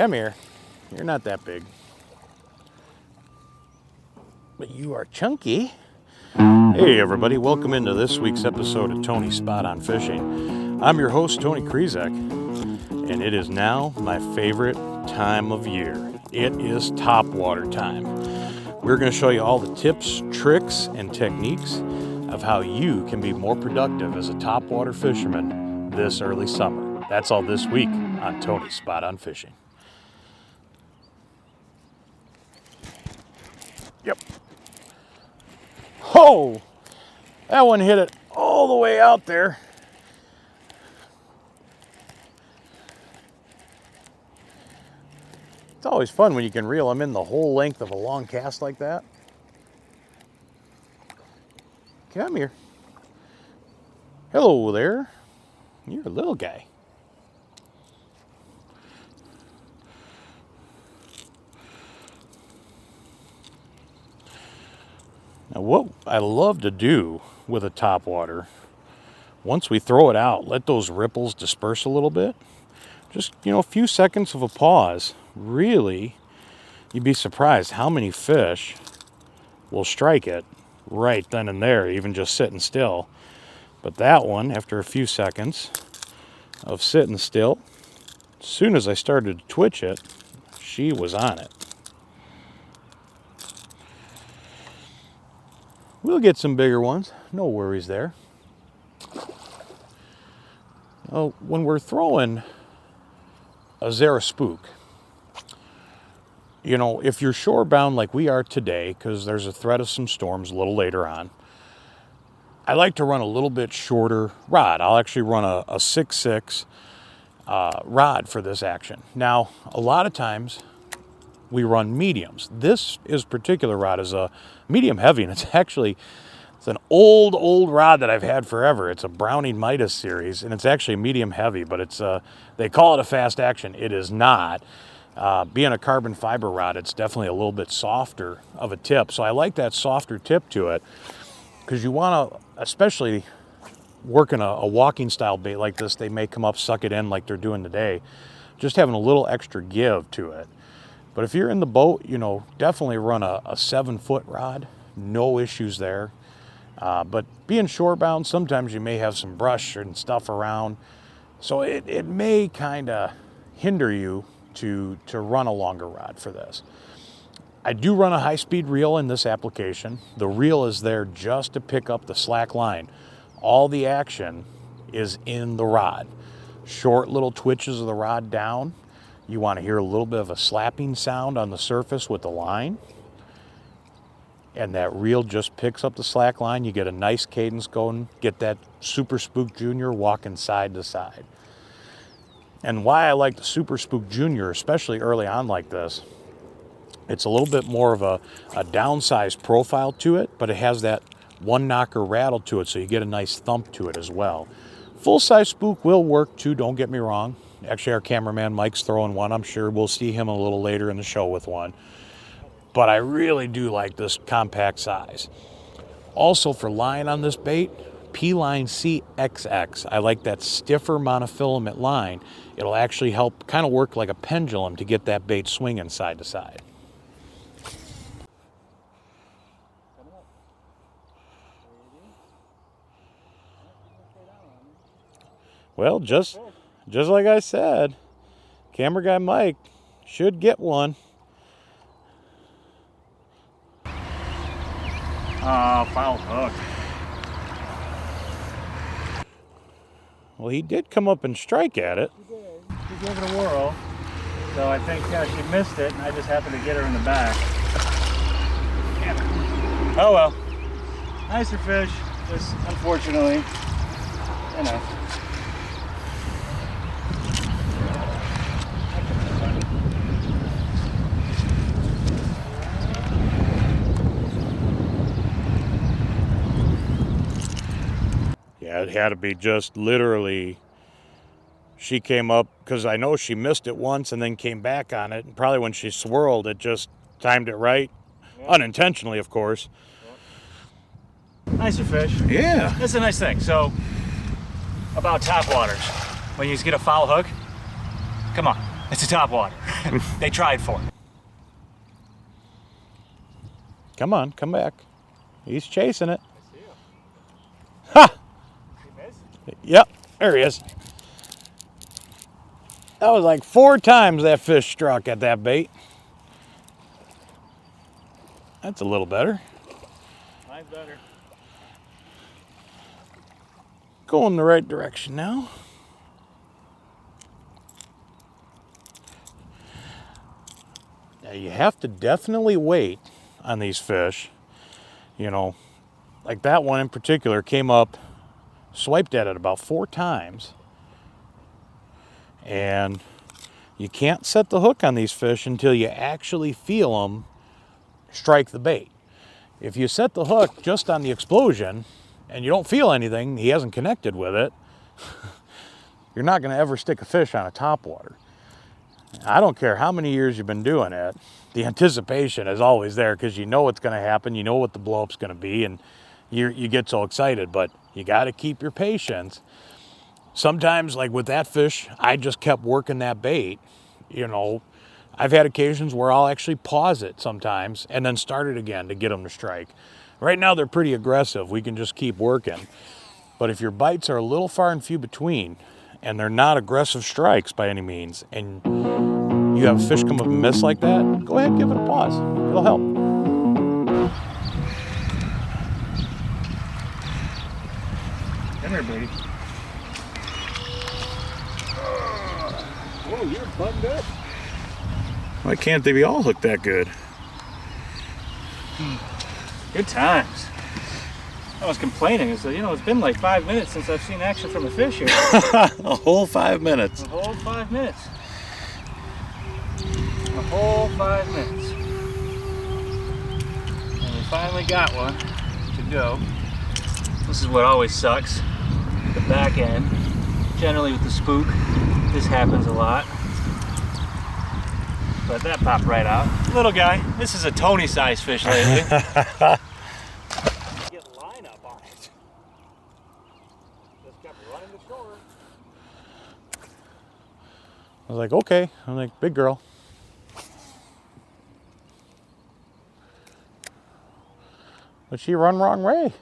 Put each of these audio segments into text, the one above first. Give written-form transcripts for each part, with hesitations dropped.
Come here. You're not that big. But you are chunky. Hey everybody, welcome into this week's episode of Tony's Spot on Fishing. I'm your host, Tony Krizek, and it is now my favorite time of year. It is topwater time. We're going to show you all the tips, tricks, and techniques of how you can be more productive as a topwater fisherman this early summer. That's all this week on Tony's Spot on Fishing. Yep. Oh, that one hit it all the way out there. It's always fun when you can reel them in the whole length of a long cast like that. Come here. Hello there. You're a little guy. Now what I love to do with a topwater, once we throw it out, let those ripples disperse a little bit. Just, a few seconds of a pause. Really, you'd be surprised how many fish will strike it right then and there, even just sitting still. But that one, after a few seconds of sitting still, as soon as I started to twitch it, she was on it. We'll get some bigger ones, no worries there. Well, when we're throwing a Zara spook, if you're shore bound like we are today, because there's a threat of some storms a little later on, I like to run a little bit shorter rod. I'll actually run a 6.6 rod for this action. Now, a lot of times we run mediums. This particular rod is a medium heavy, and it's an old rod that I've had forever. It's a Browning Midas series, and it's actually medium heavy, but they call it a fast action. It is not. Being a carbon fiber rod, it's definitely a little bit softer of a tip. So I like that softer tip to it, because you want to, especially working a walking style bait like this, they may come up, suck it in like they're doing today, just having a little extra give to it. But if you're in the boat, definitely run a 7-foot rod. No issues there. But being shore bound, sometimes you may have some brush and stuff around. So it may kind of hinder you to run a longer rod for this. I do run a high-speed reel in this application. The reel is there just to pick up the slack line. All the action is in the rod. Short little twitches of the rod down. You want to hear a little bit of a slapping sound on the surface with the line. And that reel just picks up the slack line. You get a nice cadence going. Get that Super Spook Jr. walking side to side. And why I like the Super Spook Jr., especially early on like this, it's a little bit more of a downsized profile to it, but it has that one knocker rattle to it, so you get a nice thump to it as well. Full-size spook will work too, don't get me wrong. Actually, our cameraman Mike's throwing one. I'm sure we'll see him a little later in the show with one. But I really do like this compact size. Also, for line on this bait, P-LineCXX. I like that stiffer monofilament line. It'll actually help kind of work like a pendulum to get that bait swinging side to side. Well, just like I said, camera guy Mike should get one. Foul hook. Well, he did come up and strike at it. She did. She gave it a whirl. So I think she missed it, and I just happened to get her in the back. Oh well. Nicer fish. Just unfortunately, Yeah, it had to be just literally, she came up, because I know she missed it once and then came back on it. And probably when she swirled, it just timed it right. Yeah. Unintentionally, of course. Yeah. Nicer fish. Yeah. That's a nice thing. So, about topwaters. When you get a foul hook, come on, it's a topwater. they tried for it. Come on, come back. He's chasing it. I see him. Ha! He missed? Yep, there he is. That was like 4 times that fish struck at that bait. That's a little better. Mine's better. Going the right direction now. Now you have to definitely wait on these fish. You know, like that one in particular came up, swiped at it about 4 times. And you can't set the hook on these fish until you actually feel them strike the bait. If you set the hook just on the explosion and you don't feel anything, he hasn't connected with it, you're not going to ever stick a fish on a topwater. I don't care how many years you've been doing it, the anticipation is always there because you know what's going to happen, you know what the blow-up's going to be, and you get so excited, but you got to keep your patience. Sometimes, like with that fish, I just kept working that bait. You know, I've had occasions where I'll actually pause it sometimes and then start it again to get them to strike. Right now, they're pretty aggressive. We can just keep working. But if your bites are a little far and few between, and they're not aggressive strikes by any means, and you have a fish come up and miss like that, go ahead and give it a pause. It'll help. Come here, buddy. Oh, you're buttoned up. Why can't they be all hooked that good? Good times. I was complaining. So, you know, it's been like 5 minutes since I've seen action from a fish here. A whole 5 minutes. A whole 5 minutes. A whole 5 minutes. And we finally got one to go. This is what always sucks. The back end. Generally with the spook, this happens a lot. But that popped right out. Little guy. This is a Tony-sized fish lately. Get line up on it. Just kept running the shore. I was like, okay. I'm like, big girl. But she run wrong way.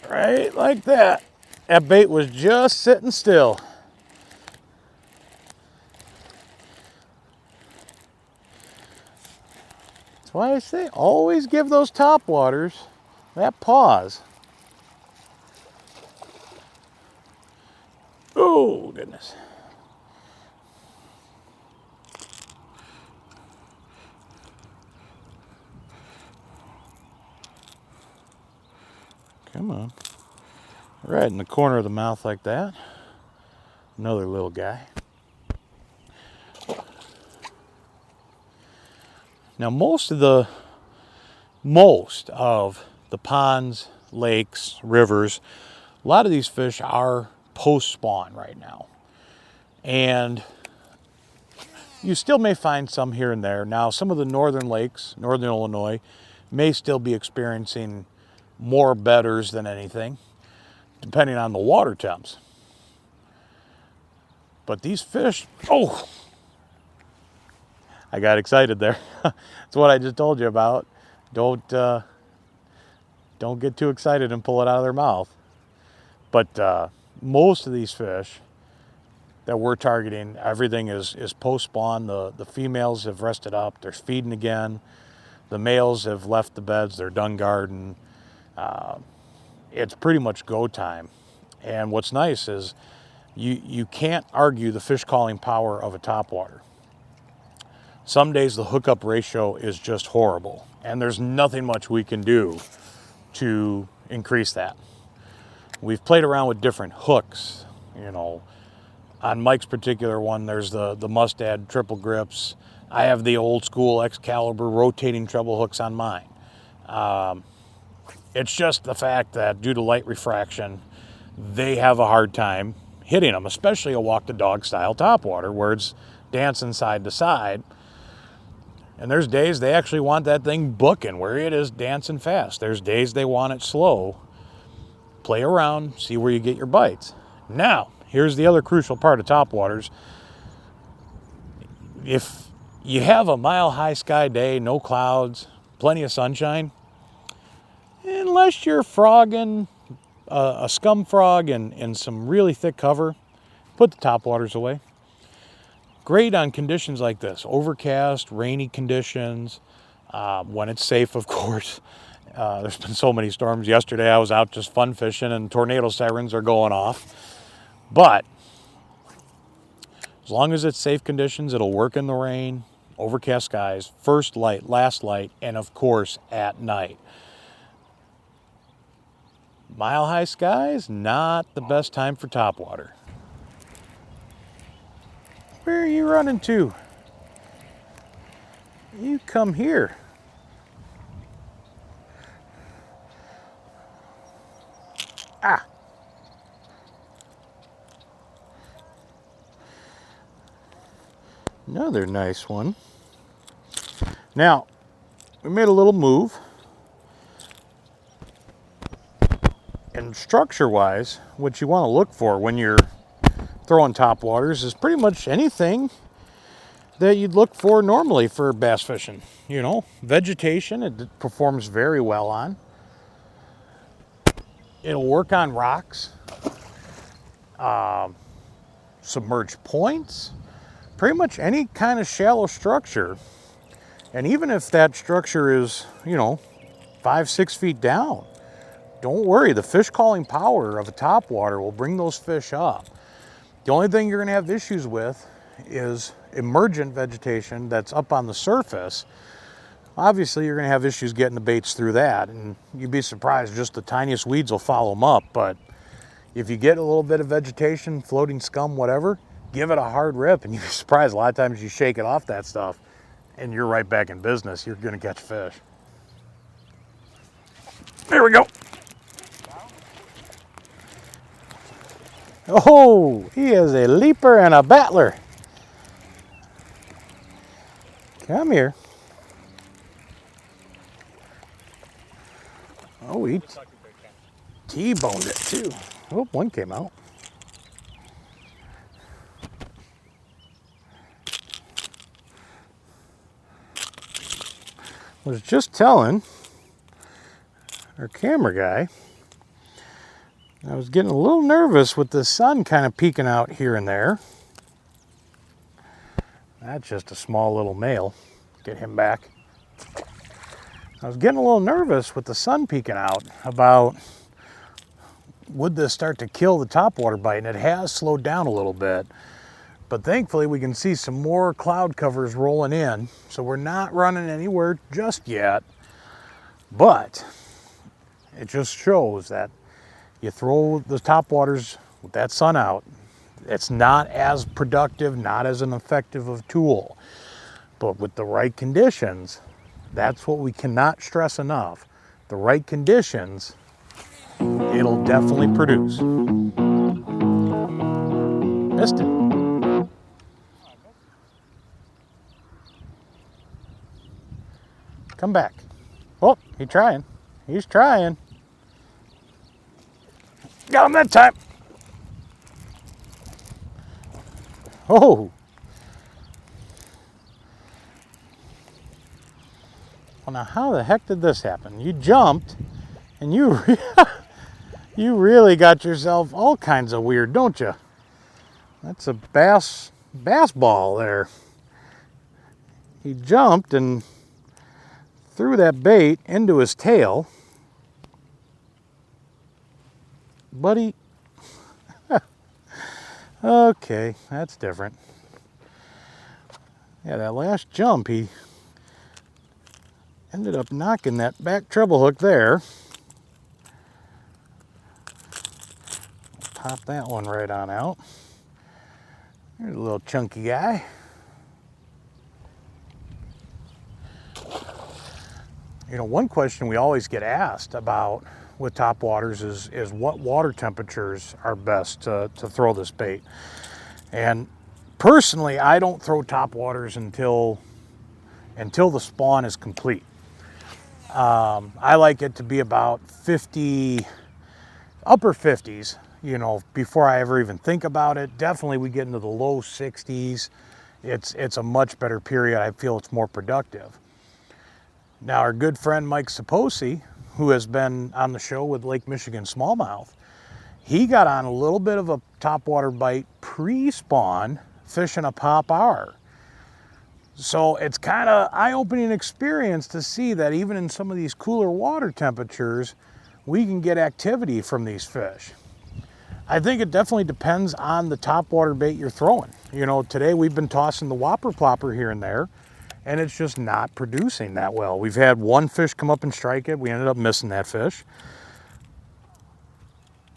Right like that. That bait was just sitting still. That's why I say always give those topwaters that pause. Oh, goodness. Come on. Right in the corner of the mouth like that. Another little guy. Now most of the ponds, lakes, rivers, a lot of these fish are post-spawn right now. And you still may find some here and there. Now some of the northern lakes, northern Illinois, may still be experiencing more bedders than anything, depending on the water temps. But these fish, oh, I got excited there. That's what I just told you about. Don't get too excited and pull it out of their mouth. But most of these fish that we're targeting, everything is post-spawn. The females have rested up. They're feeding again. The males have left the beds. They're done guarding. It's pretty much go time. And what's nice is you can't argue the fish calling power of a topwater. Some days the hookup ratio is just horrible, and there's nothing much we can do to increase that. We've played around with different hooks. You know, on Mike's particular one, there's the Mustad triple grips. I have the old school Excalibur rotating treble hooks on mine. It's just the fact that due to light refraction, they have a hard time hitting them, especially a walk the dog style topwater where it's dancing side to side. And there's days they actually want that thing booking where it is dancing fast. There's days they want it slow. play around, see where you get your bites. Now, here's the other crucial part of topwaters. If you have a mile-high sky day, no clouds, plenty of sunshine, unless you're frogging a scum frog in some really thick cover, put the topwaters away. Great on conditions like this, overcast, rainy conditions, when it's safe, of course. There's been so many storms. Yesterday I was out just fun fishing and tornado sirens are going off. But as long as it's safe conditions, it'll work in the rain, overcast skies, first light, last light, and of course at night. Mile high skies, not the best time for topwater. Where are you running to? You come here. Ah. Another nice one. Now, we made a little move. And structure-wise, what you want to look for when you're throwing topwaters is pretty much anything that you'd look for normally for bass fishing. You know, vegetation, it performs very well on. It'll work on rocks, submerged points, pretty much any kind of shallow structure. And even if that structure is, you know, 5-6 feet down, don't worry, the fish calling power of a topwater will bring those fish up. The only thing you're going to have issues with is emergent vegetation that's up on the surface. Obviously, you're going to have issues getting the baits through that, and you'd be surprised, just the tiniest weeds will follow them up. But if you get a little bit of vegetation, floating scum, whatever, give it a hard rip, and you'd be surprised. A lot of times you shake it off that stuff, and you're right back in business. You're going to catch fish. There we go. Oh, he is a leaper and a battler. Come here. Oh, he T-boned it too. Oh, one came out. Was just telling our camera guy, I was getting a little nervous with the sun kind of peeking out here and there. That's just a small little male. Get him back. I was getting a little nervous with the sun peeking out about would this start to kill the topwater bite, and it has slowed down a little bit. But thankfully we can see some more cloud covers rolling in, so we're not running anywhere just yet. But it just shows that you throw the topwaters with that sun out, it's not as productive, not as an effective of tool. But with the right conditions, that's what we cannot stress enough. The right conditions, it'll definitely produce. Missed it. Come back. Oh, he's trying. He's trying. Got him that time. Oh. Well, now how the heck did this happen? You jumped and you really got yourself all kinds of weird, don't you? That's a bass ball there. He jumped and threw that bait into his tail. Buddy, okay, that's different. Yeah, that last jump, he ended up knocking that back treble hook there. Pop that one right on out. There's a little chunky guy. You know, one question we always get asked about with topwaters is what water temperatures are best to throw this bait. And personally, I don't throw topwaters until the spawn is complete. I like it to be about 50 upper 50s, you know, before I ever even think about it. Definitely we get into the low 60s. It's a much better period. I feel it's more productive. Now our good friend Mike Saposi, who has been on the show with Lake Michigan Smallmouth, he got on a little bit of a topwater bite pre-spawn fishing a pop R. So it's kind of eye-opening experience to see that even in some of these cooler water temperatures, we can get activity from these fish. I think it definitely depends on the topwater bait you're throwing. You know, today we've been tossing the whopper plopper here and there, and it's just not producing that well. We've had one fish come up and strike it. We ended up missing that fish.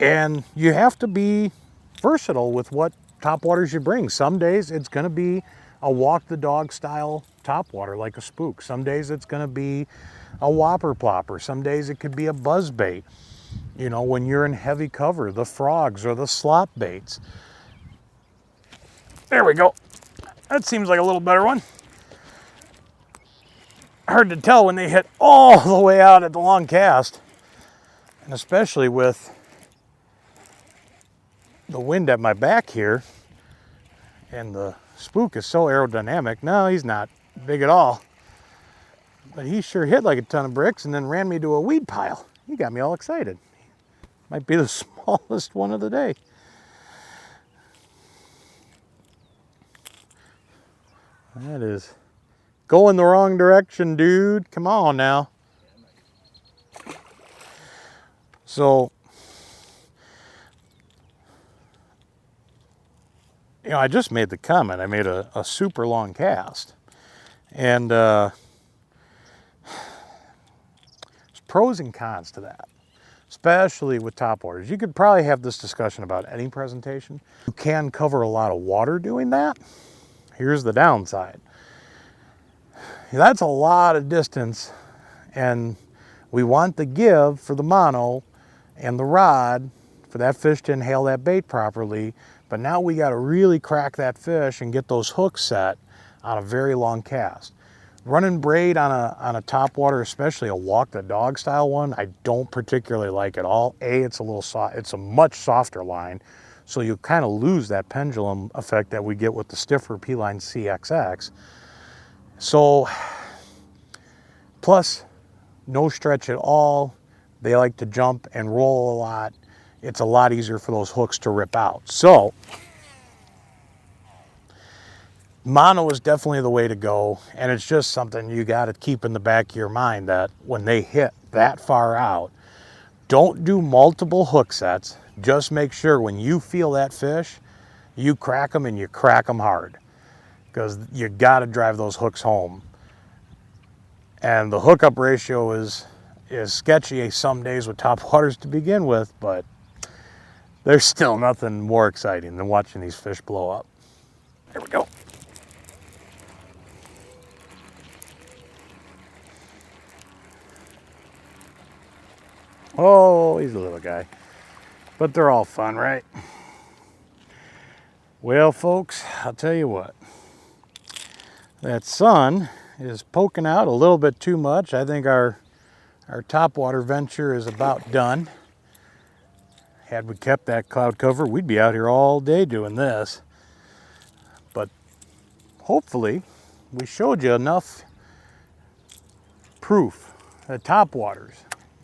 And you have to be versatile with what topwaters you bring. Some days it's going to be a walk the dog style topwater like a spook. Some days it's going to be a whopper plopper. Some days it could be a buzz bait. You know, when you're in heavy cover, the frogs or the slop baits. There we go. That seems like a little better one. Hard to tell when they hit all the way out at the long cast, and especially with the wind at my back here, and the spook is so aerodynamic. No, he's not big at all, but he sure hit like a ton of bricks and then ran me to a weed pile. He got me all excited. Might be the smallest one of the day. That is going the wrong direction, dude. Come on now. So, you know, I just made the comment. I made a super long cast. And there's pros and cons to that, especially with topwaters. You could probably have this discussion about any presentation. You can cover a lot of water doing that. Here's the downside. That's a lot of distance, and we want the give for the mono and the rod for that fish to inhale that bait properly, but now we got to really crack that fish and get those hooks set on a very long cast. Running braid on a topwater, especially a walk the dog style one, I don't particularly like at all. It's a little soft, it's a much softer line, so you kind of lose that pendulum effect that we get with the stiffer P-LineCXX. So, plus, no stretch at all. They like to jump and roll a lot. It's a lot easier for those hooks to rip out. So, mono is definitely the way to go, and it's just something you got to keep in the back of your mind that when they hit that far out, don't do multiple hook sets. Just make sure when you feel that fish, you crack them and you crack them hard, because you got to drive those hooks home. And the hookup ratio is sketchy some days with topwaters to begin with, but there's still nothing more exciting than watching these fish blow up. There we go. Oh, he's a little guy. But they're all fun, right? Well, folks, I'll tell you what. That sun is poking out a little bit too much. I think our topwater venture is about done. Had we kept that cloud cover, we'd be out here all day doing this. But hopefully, we showed you enough proof that topwaters,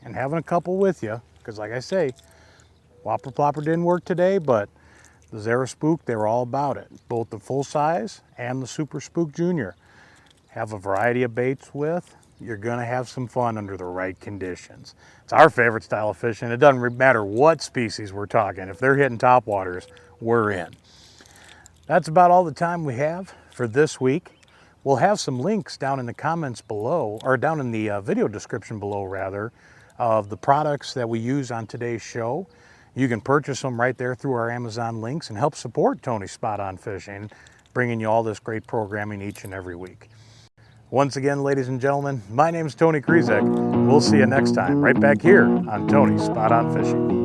and having a couple with you, because like I say, whopper plopper didn't work today, but the Zara Spook, they were all about it. Both the full size and the Super Spook Jr. Have a variety of baits with. You're gonna have some fun under the right conditions. It's our favorite style of fishing. It doesn't matter what species we're talking. If they're hitting topwaters, we're in. That's about all the time we have for this week. We'll have some links down in the comments below, or down in the video description below rather, of the products that we use on today's show. You can purchase them right there through our Amazon links and help support Tony's Spot On Fishing, bringing you all this great programming each and every week. Once again, ladies and gentlemen, my name's Tony Krizek. We'll see you next time right back here on Tony's Spot On Fishing.